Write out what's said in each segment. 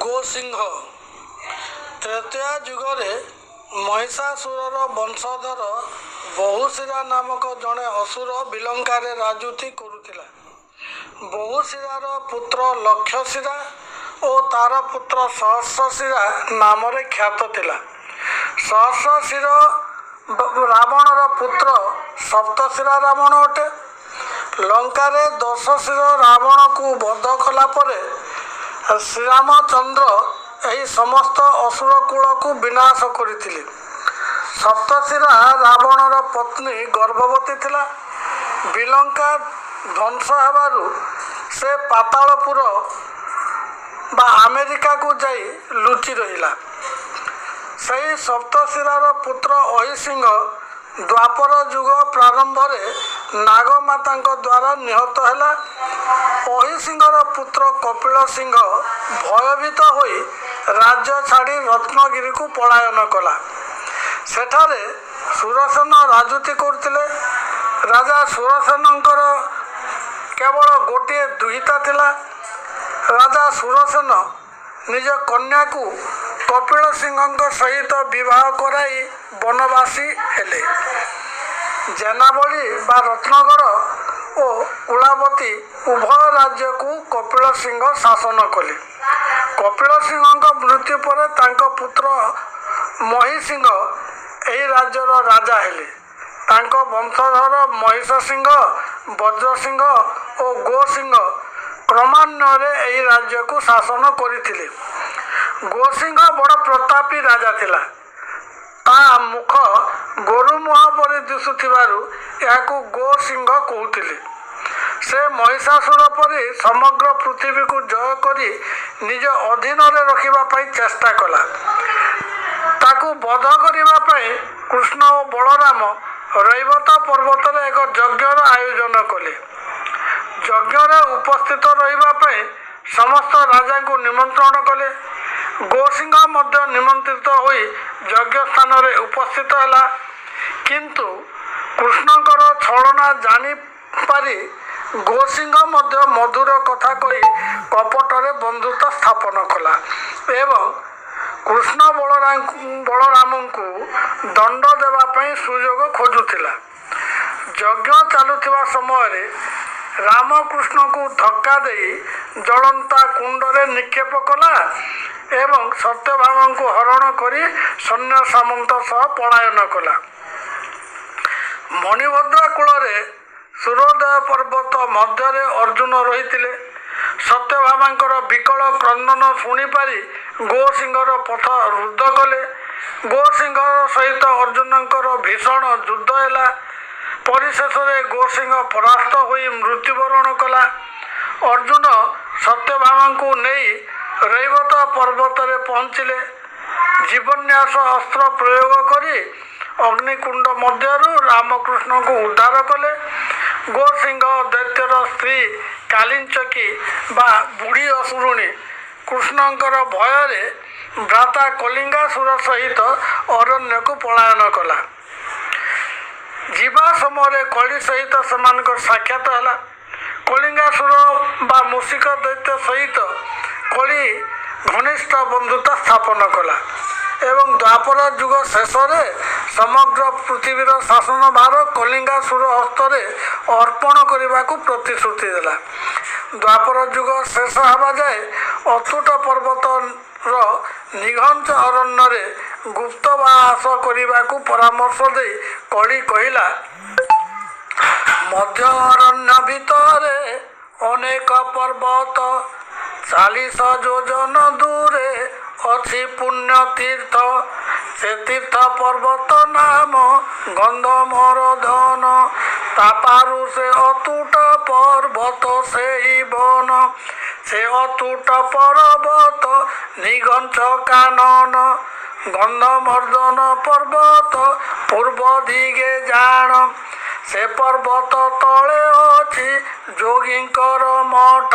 ଗୋସିଂହ ତ୍ରେତୟା ଯୁଗରେ ମହିଷାସୁରର ବଂଶଧର ବହୁଶିରା ନାମକ ଜଣେ ଅସୁର ବିଲଙ୍କାରେ ରାଜୁତି କରୁଥିଲା। ବହୁଶିରାର ପୁତ୍ର ଲକ୍ଷଶିରା ଓ ତାର ପୁତ୍ର ସହସ୍ରଶିରା ନାମରେ ଖ୍ୟାତ ଥିଲା। ସହସ୍ରଶିର ରାବଣର ପୁତ୍ର ସପ୍ତଶିରା ରାବଣ ଅଟେ। ଲଙ୍କାରେ ଦଶଶିର ରାବଣକୁ ବଧ କଲା ପରେ ଶ୍ରୀରାମଚନ୍ଦ୍ର ଏହି ସମସ୍ତ ଅସୁର କୂଳକୁ ବିନାଶ କରିଥିଲେ। ସପ୍ତଶିରା ରାବଣର ପତ୍ନୀ ଗର୍ଭବତୀ ଥିଲା। ବିଲଙ୍କା ଧ୍ୱଂସ ହେବାରୁ ସେ ପାତାଳପୁର ବା ଆମେରିକାକୁ ଯାଇ ଲୁଚି ରହିଲା। ସେହି ସପ୍ତଶିରାର ପୁତ୍ର ଅହିସିଂହ ଦ୍ୱାପର ଯୁଗ ପ୍ରାରମ୍ଭରେ ନାଗମାତାଙ୍କ ଦ୍ୱାରା ନିହତ ହେଲା। ଅହିସିଂହର ପୁତ୍ର କପିଳ ସିଂହ ଭୟଭୀତ ହୋଇ ରାଜ୍ୟ ଛାଡ଼ି ରତ୍ନଗିରିକୁ ପଳାୟନ କଲା। ସେଠାରେ ସୁରସେନ ରାଜୁତି କରୁଥିଲେ। ରାଜା ସୁରସେନଙ୍କର କେବଳ ଗୋଟିଏ ଦୁହିତା ଥିଲା। ରାଜା ସୁରସେନ ନିଜ କନ୍ୟାକୁ କପିଳ ସିଂହଙ୍କ ସହିତ ବିବାହ କରାଇ ବନବାସୀ ହେଲେ। ଜେନାବଳି ବା ରତ୍ନଗଡ଼ ଓ କୁଳାବତୀ ଉଭୟ ରାଜ୍ୟକୁ କପିଳ ସିଂହ ଶାସନ କଲେ। କପିଳ ସିଂହଙ୍କ ମୃତ୍ୟୁ ପରେ ତାଙ୍କ ପୁତ୍ର ମହିସିଂହ ଏହି ରାଜ୍ୟର ରାଜା ହେଲେ। ତାଙ୍କ ବଂଶଧର ମହିଷ ସିଂହ, ବଜ୍ରସିଂହ ଓ ଗୋସିଂହ କ୍ରମାନ୍ୱୟରେ ଏହି ରାଜ୍ୟକୁ ଶାସନ କରିଥିଲେ। ଗୋସିଂହ ବଡ଼ ପ୍ରତାପୀ ରାଜା ଥିଲା। ତା ମୁଖ ଗୋରୁ ମୁହଁ ପରି ଦିଶୁଥିବାରୁ ଏହାକୁ ଗୋସିଂହ କହୁଥିଲେ। ସେ ମହିଷାସୁର ପରି ସମଗ୍ର ପୃଥିବୀକୁ ଜୟ କରି ନିଜ ଅଧୀନରେ ରଖିବା ପାଇଁ ଚେଷ୍ଟା କଲା। ତାକୁ ବଧ କରିବା ପାଇଁ କୃଷ୍ଣ ଓ ବଳରାମ ରୈବତ ପର୍ବତରେ ଏକ ଯଜ୍ଞର ଆୟୋଜନ କଲେ। ଯଜ୍ଞରେ ଉପସ୍ଥିତ ରହିବା ପାଇଁ ସମସ୍ତ ରାଜାଙ୍କୁ ନିମନ୍ତ୍ରଣ କଲେ। ଗୋସିଂହ ମଧ୍ୟ ନିମନ୍ତ୍ରିତ ହୋଇ ଯଜ୍ଞ ସ୍ଥାନରେ ଉପସ୍ଥିତ ହେଲା। କିନ୍ତୁ କୃଷ୍ଣଙ୍କର ଛଳନା ଜାଣିପାରି ଗୋସିଂହ ମଧ୍ୟ ମଧୁର କଥା କହି କପଟରେ ବନ୍ଧୁତା ସ୍ଥାପନ କଲା ଏବଂ କୃଷ୍ଣ ବଳରାମଙ୍କୁ ଦଣ୍ଡ ଦେବା ପାଇଁ ସୁଯୋଗ ଖୋଜୁଥିଲା। ଯଜ୍ଞ ଚାଲୁଥିବା ସମୟରେ ରାମକୃଷ୍ଣଙ୍କୁ ଧକ୍କା ଦେଇ ଜଳନ୍ତା କୁଣ୍ଡରେ ନିକ୍ଷେପ କଲା ଏବଂ ସତ୍ୟଭାମାଙ୍କୁ ହରଣ କରି ସୈନ୍ୟ ସାମନ୍ତ ସହ ପଳାୟନ କଲା। ମଣିଭଦ୍ର କୂଳରେ ସୂର୍ଯ୍ୟୋଦୟ ପର୍ବତ ମଧ୍ୟରେ ଅର୍ଜୁନ ରହିଥିଲେ। ସତ୍ୟଭାମାଙ୍କର ବିକଳ କ୍ରନ୍ଦନ ଶୁଣିପାରି ଗୋସିଂହର ପଥ ରୁଦ୍ଧ କଲେ। ଗୋସିଂହ ସହିତ ଅର୍ଜୁନଙ୍କର ଭୀଷଣ ଯୁଦ୍ଧ ହେଲା। ପରିଶେଷରେ ଗୋସିଂହ ପରାସ୍ତ ହୋଇ ମୃତ୍ୟୁବରଣ କଲା। ଅର୍ଜୁନ ସତ୍ୟଭାମାଙ୍କୁ ନେଇ ରୈବତ ପର୍ବତରେ ପହଞ୍ଚିଲେ। ଜୀବନ୍ୟାସ ଅସ୍ତ୍ର ପ୍ରୟୋଗ କରି ଅଗ୍ନିକୁଣ୍ଡ ମଧ୍ୟରୁ ରାମକୃଷ୍ଣଙ୍କୁ ଉଦ୍ଧାର କଲେ। ଗୋସିଂହ ଦୈତ୍ୟର ସ୍ତ୍ରୀ କାଲିଞ୍ଚକୀ ବା ବୁଢ଼ୀ ଅସୁରୁଣୀ କୃଷ୍ଣଙ୍କର ଭୟରେ ଭ୍ରାତା କଳିଙ୍ଗାସୁର ସହିତ ଅରଣ୍ୟକୁ ପଳାୟନ କଲା। ଯିବା ସମୟରେ କଳି ସହିତ ସେମାନଙ୍କର ସାକ୍ଷାତ ହେଲା। କଳିଙ୍ଗାସୁର ବା ମୂଷିକ ଦୈତ୍ୟ ସହିତ କଳି ଘନିଷ୍ଠ ବନ୍ଧୁତା ସ୍ଥାପନ କଲା ଏବଂ ଦ୍ୱାପର ଯୁଗ ଶେଷରେ ସମଗ୍ର ପୃଥିବୀର ଶାସନ ଭାର କଳିଙ୍ଗାସୁର ହସ୍ତରେ ଅର୍ପଣ କରିବାକୁ ପ୍ରତିଶ୍ରୁତି ଦେଲା। ଦ୍ୱାପର ଯୁଗ ଶେଷ ହେବା ଯାଏ ଅତୁଟ ପର୍ବତର ନିଘଞ୍ଚ ଅରଣ୍ୟରେ ଗୁପ୍ତବାସ କରିବାକୁ ପରାମର୍ଶ ଦେଇ କଳି କହିଲା, ମଧ୍ୟ ଅରଣ୍ୟ ଭିତରେ ଅନେକ ପର୍ବତ, 40 ଯୋଜନ ଦୂରେ ଅଛି ପୁଣ୍ୟ ତୀର୍ଥ। ସେ ତୀର୍ଥ ପର୍ବତ ନାମ ଗନ୍ଧମରଧନ। ତାପାରୁ ସେ ଅତୁଟ ପର୍ବତ ସେହି ବନ। ସେ ଅତୁଟ ପର୍ବତ ନିଘଞ୍ଚ କାନନ। ଗନ୍ଧମର୍ଦ୍ଦନ ପର୍ବତ ପୂର୍ବ ଦିଗେ ଜାଣ। ସେ ପର୍ବତ ତଳେ ଅଛି ଯୋଗୀଙ୍କର ମଠ।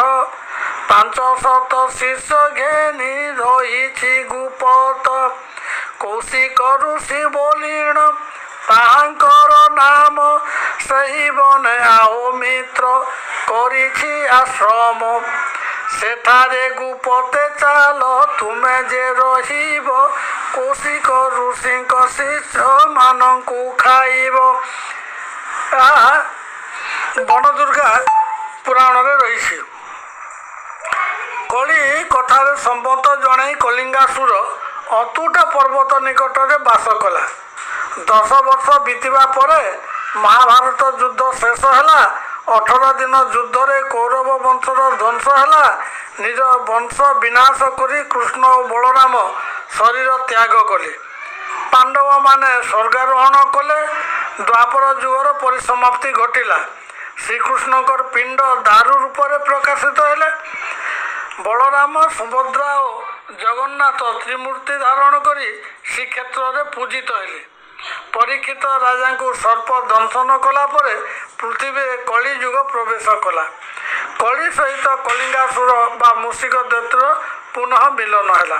500 ଶିଷ୍ୟ ଘେନି ରହିଛି ଗୁପତ। କୌଶିକ ଋଷି ବୋଲିଣ ତାହାଙ୍କର ନାମ। ସେହି ବନେ ଆଉ ମିତ୍ର କରିଛି ଆଶ୍ରମ। ସେଠାରେ ଗୁପତେ ଚାଲ ତୁମେ ଯେ ରହିବ, କୌଶିକ ଋଷିଙ୍କ ଶିଷ୍ୟମାନଙ୍କୁ ଖାଇବ। ଏହା ବନଦୁର୍ଗା ପୁରାଣରେ ରହିଛି। କଳି କଥାରେ ସମ୍ମତ ଜଣାଇ କଳିଙ୍ଗାସୁର ଅତୁଟ ପର୍ବତ ନିକଟରେ ବାସ କଲା। 10 ବର୍ଷ ବିତିବା ପରେ ମହାଭାରତ ଯୁଦ୍ଧ ଶେଷ ହେଲା। 18 ଦିନ ଯୁଦ୍ଧରେ କୌରବ ବଂଶର ଧ୍ୱଂସ ହେଲା। ନିଜ ବଂଶ ବିନାଶ କରି କୃଷ୍ଣ ଓ ବଳରାମ ଶରୀର ତ୍ୟାଗ କଲେ। ପାଣ୍ଡବମାନେ ସ୍ୱର୍ଗାରୋହଣ କଲେ। ଦ୍ୱାପର ଯୁଗର ପରିସମାପ୍ତି ଘଟିଲା। ଶ୍ରୀକୃଷ୍ଣଙ୍କର ପିଣ୍ଡ ଦାରୁ ରୂପରେ ପ୍ରକାଶିତ ହେଲେ। ବଳରାମ, ସୁଭଦ୍ରା ଓ ଜଗନ୍ନାଥ ତ୍ରିମୂର୍ତ୍ତି ଧାରଣ କରି ଶ୍ରୀକ୍ଷେତ୍ରରେ ପୂଜିତ ହେଲେ। ପରୀକ୍ଷିତ ରାଜାଙ୍କୁ ସର୍ପ ଦଂଶନ କଲା ପରେ ପୃଥିବୀରେ କଳି ଯୁଗ ପ୍ରବେଶ କଲା। କଳି ସହିତ କଳିଙ୍ଗାସୁର ବା ମୂଷିକ ଦୈତ୍ୟର ପୁନଃ ମିଳନ ହେଲା।